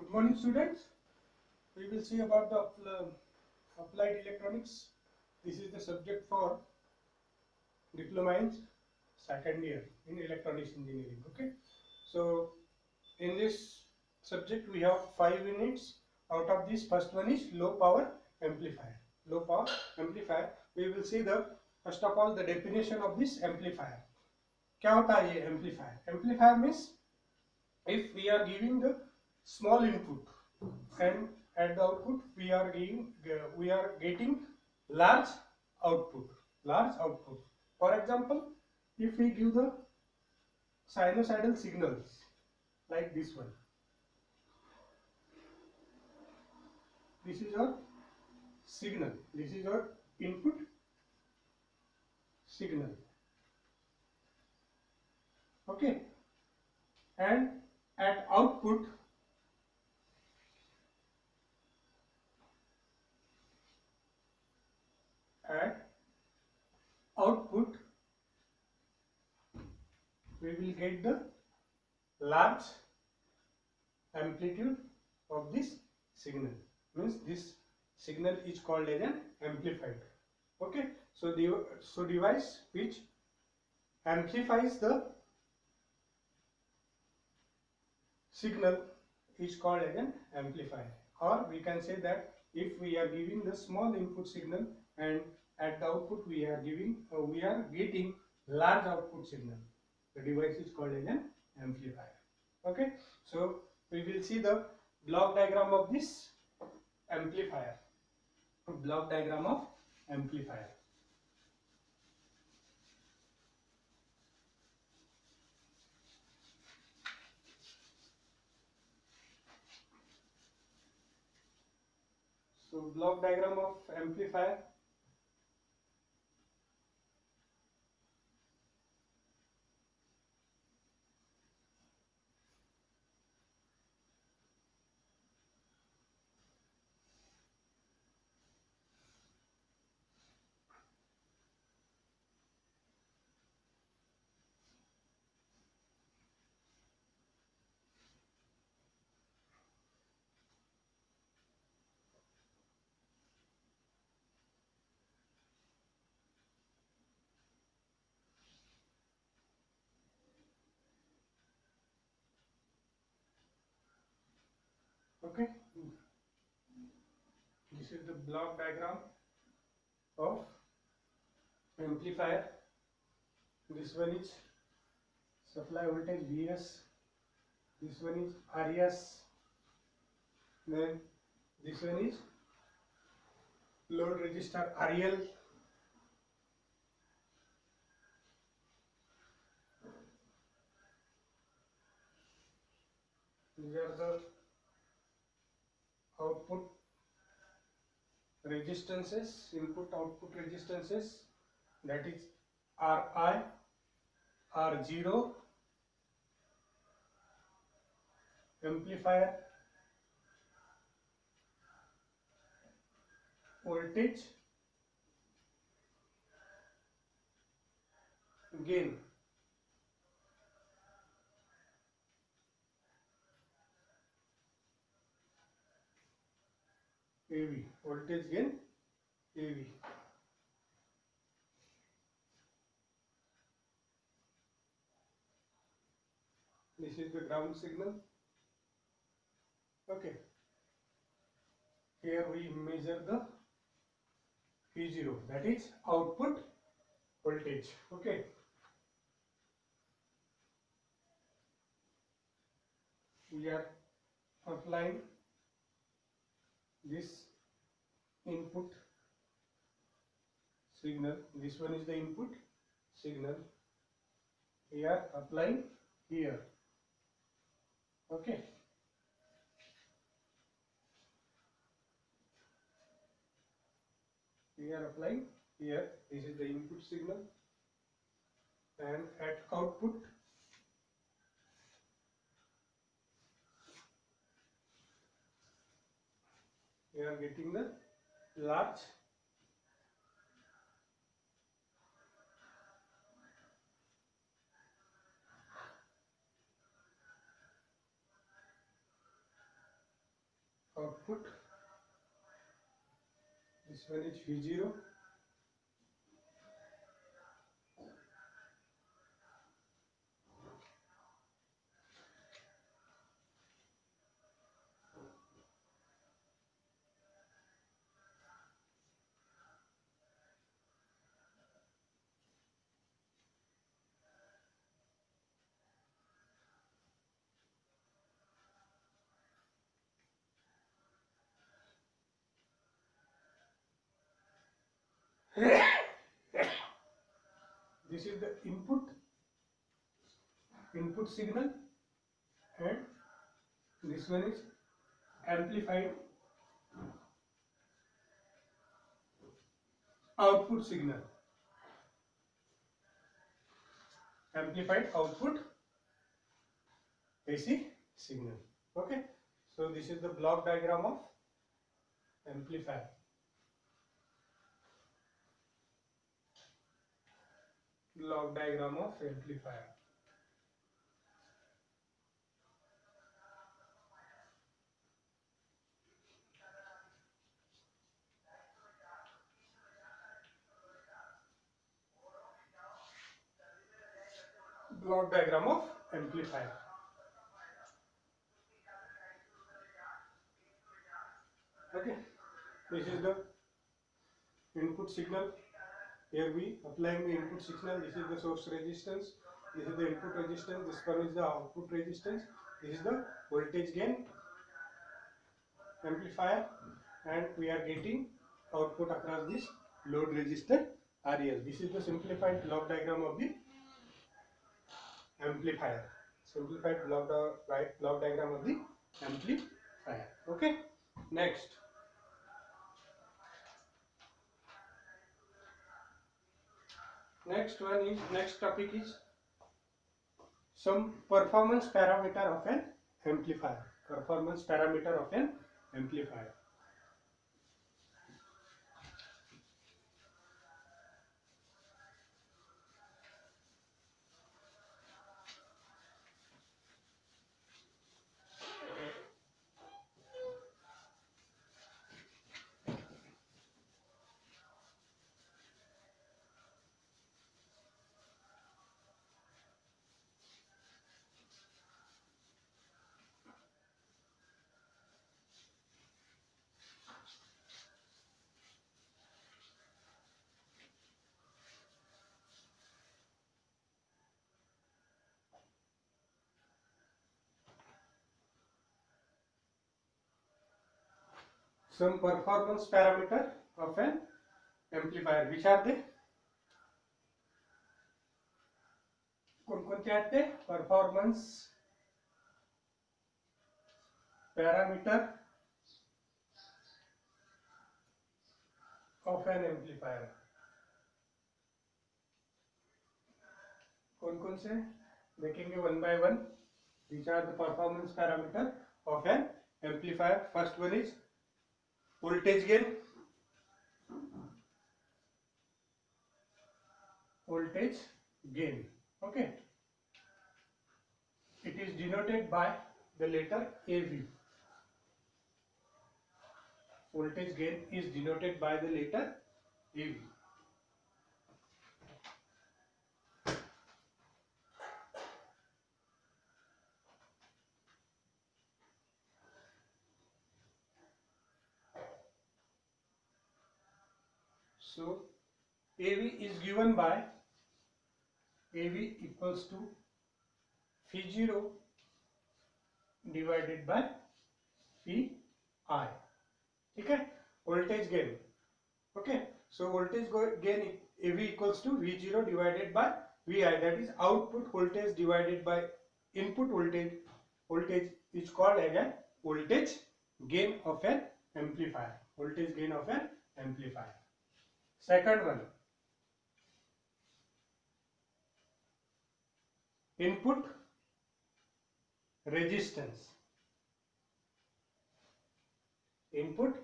Good morning, students. We will see about the applied electronics. This is the subject for diploma in second year in electronics engineering. Okay, so in this subject we have 5 units. Out of this, first one is low power amplifier. Low power amplifier. We will see the first of all the definition of this amplifier. क्या होता है ये amplifier? Amplifier means if we are giving the small input and at the output we are getting large output. For example, if we give the sinusoidal signals like this one, this is your signal, this is your input signal, okay, and at output we will get the large amplitude of this signal, means this signal is called as an amplified. Okay, so device which amplifies the signal is called as an amplifier. Or we can say that if we are giving the small input signal and at the output we are getting large output signal, the device is called as an amplifier. Okay, so we will see the block diagram of this amplifier. Block diagram of amplifier. So block diagram of amplifier. Okay, this is the block diagram of amplifier. This one is supply voltage Vs, this one is Rs, then this one is load resistor RL, these are the output resistances, input output resistances, that is Ri, R0, amplifier voltage, gain, AV, voltage gain AV. This is the ground signal. Okay, here we measure the V0, that is output voltage. Okay, we are applying this input signal, this one is the input signal, we are applying here. Okay, we are applying here, this is the input signal, and at output we are getting the large output. This one is V0. This is the input signal, and this one is amplified output signal. Amplified output AC signal. Okay, so this is the block diagram of amplifier. Block diagram of amplifier. Block diagram of amplifier. Okay, this is the input signal. Here we applying the input signal. This is the source resistance. This is the input resistance. This one is the output resistance. This is the voltage gain amplifier, and we are getting output across this load resistor REL. This is the simplified block diagram of the amplifier. Simplified block diagram of the amplifier. Okay. Next topic is some performance parameter of an amplifier. Performance parameter of an amplifier. Some performance parameter of an amplifier. Which are they? कोणकोणते आहेत ते? Performance parameter of an amplifier. कौन से देखेंगे one by one. These are the performance parameter of an amplifier. First one is voltage gain. Voltage gain. Okay. It is denoted by the letter AV. Voltage gain is denoted by the letter AV. So AV is given by AV equals to Phi0 divided by Phi I. ठीक है, voltage gain. Okay, so voltage gain AV equals to V0 divided by Vi. That is output voltage divided by input voltage. Voltage is called as a voltage gain of an amplifier. Voltage gain of an amplifier. Second one, input resistance. Input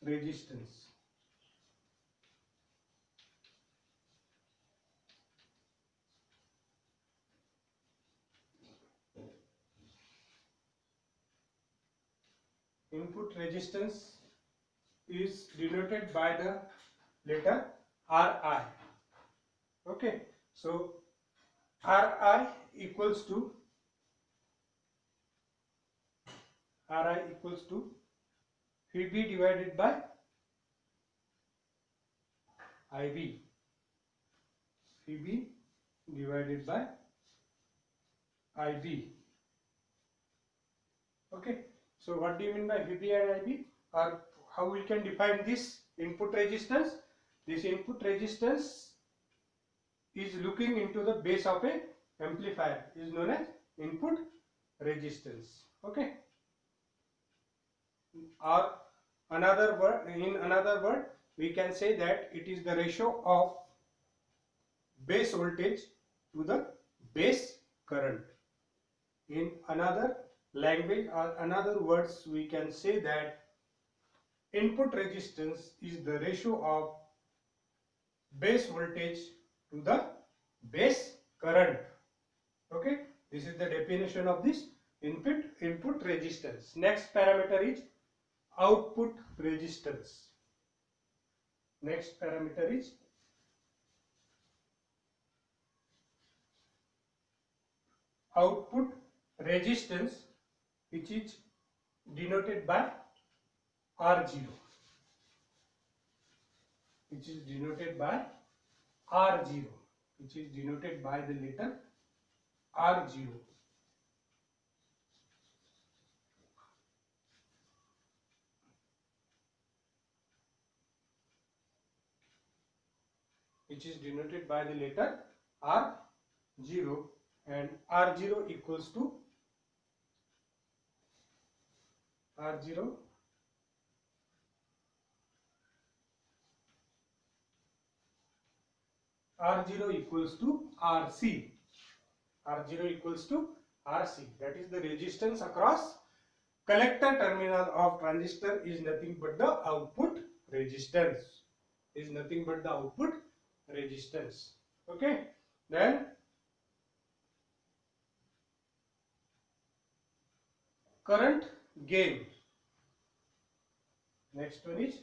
resistance. input resistance is denoted by the letter Ri. Okay, so Ri equals to Vb divided by Ib. Vb divided by Ib. Okay, so what do you mean by Vb and Ib, or how we can define this input resistance? This input resistance is looking into the base of a amplifier, is known as input resistance. Okay, or in another word we can say that it is the ratio of base voltage to the base current. In another language or another words, we can say that input resistance is the ratio of base voltage to the base current. Okay, this is the definition of this input resistance. Next parameter is output resistance. Next parameter is output resistance, which is denoted by R0, which is denoted by R0, which is denoted by the letter R0. Which is denoted by the letter R0, and R0 equals to R0 equals to RC. R0 equals to RC, that is the resistance across collector terminal of transistor is nothing but the output resistance, is nothing but the output resistance. Okay, then current gain. Next one is,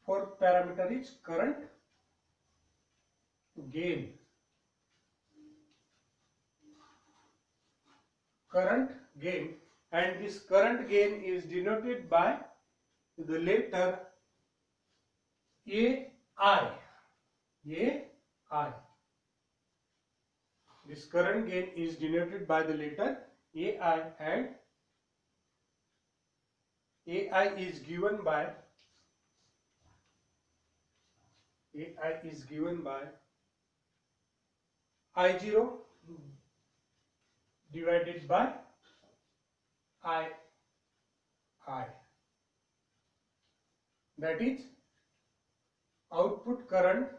fourth parameter is current gain. Current gain, and this current gain is denoted by the letter AI. AI. This current gain is denoted by the letter AI, and AI is given by I0 divided by I. That is output current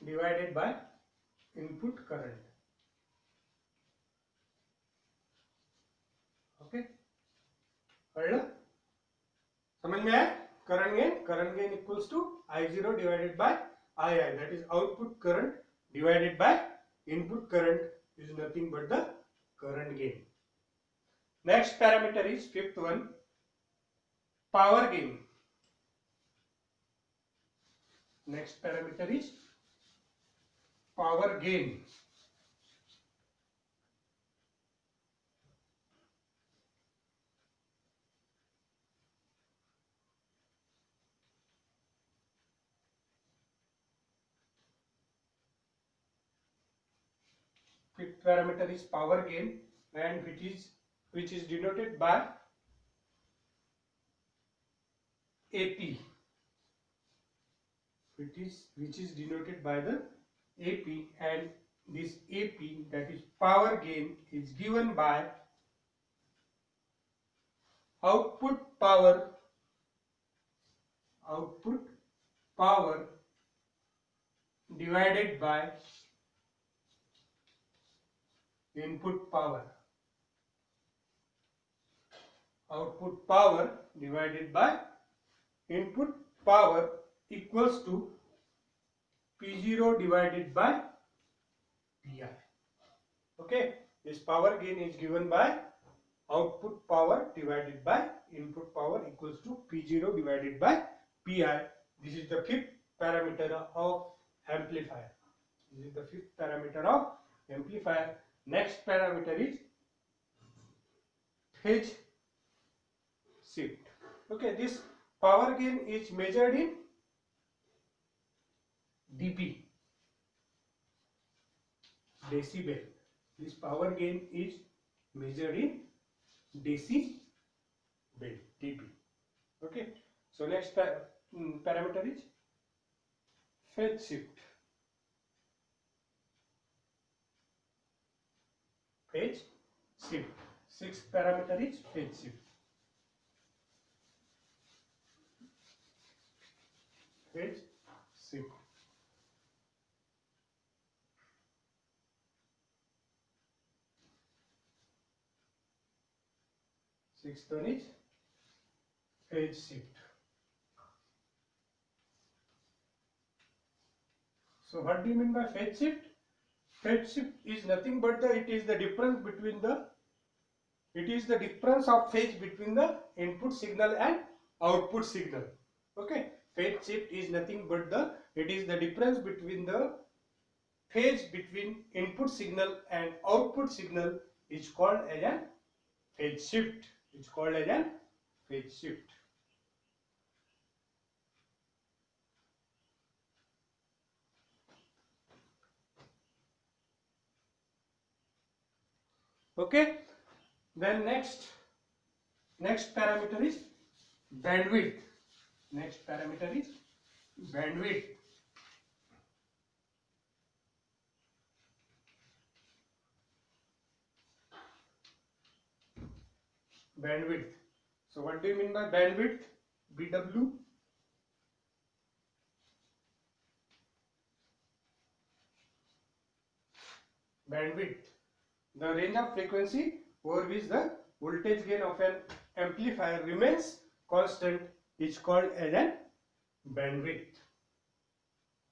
divided by input current. Okay, कळलं? समझ में आया? Current gain equals to I0 divided by II, that is output current divided by input current, is nothing but the current gain. Next parameter is fifth one, power gain. Next parameter is power gain. Fifth parameter is power gain, and which is denoted by AP, which is denoted by the AP, and this AP, that is power gain, is given by output power divided by input power. Output power divided by input power equals to P0 divided by Pi. Okay, this power gain is given by output power divided by input power equals to P0 divided by Pi. This is the fifth parameter of amplifier. This is the fifth parameter of amplifier. Next parameter is phase shift. Okay, this power gain is measured in dB, decibel. This power gain is measured in decibel, dB. Okay, so next parameter is phase shift. Phase shift. Sixth parameter is phase shift. Phase shift. Sixth one is phase shift. So what do you mean by phase shift? Phase shift is nothing but it is the difference of phase between the input signal and output signal. Okay, phase shift is nothing but it is the difference between the phase between input signal and output signal is called as a phase shift. It's called as a phase shift. Okay, then next parameter is bandwidth. Next parameter is bandwidth. Bandwidth. So what do you mean by bandwidth? BW. Bandwidth. The range of frequency over which the voltage gain of an amplifier remains constant is called as an bandwidth.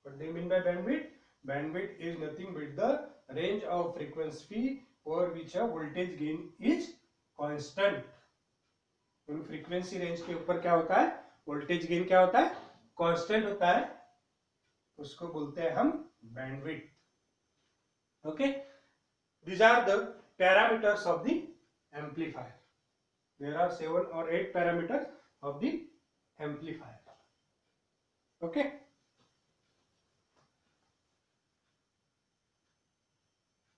What do you mean by bandwidth? Bandwidth is nothing but the range of frequency over which a voltage gain is constant. Frequency range के ऊपर क्या होता है? Voltage gain क्या होता है? Constant होता है. उसको बोलते हैं हम bandwidth. Okay, these are the parameters of the amplifier. There are 7 or 8 parameters of the amplifier. Okay.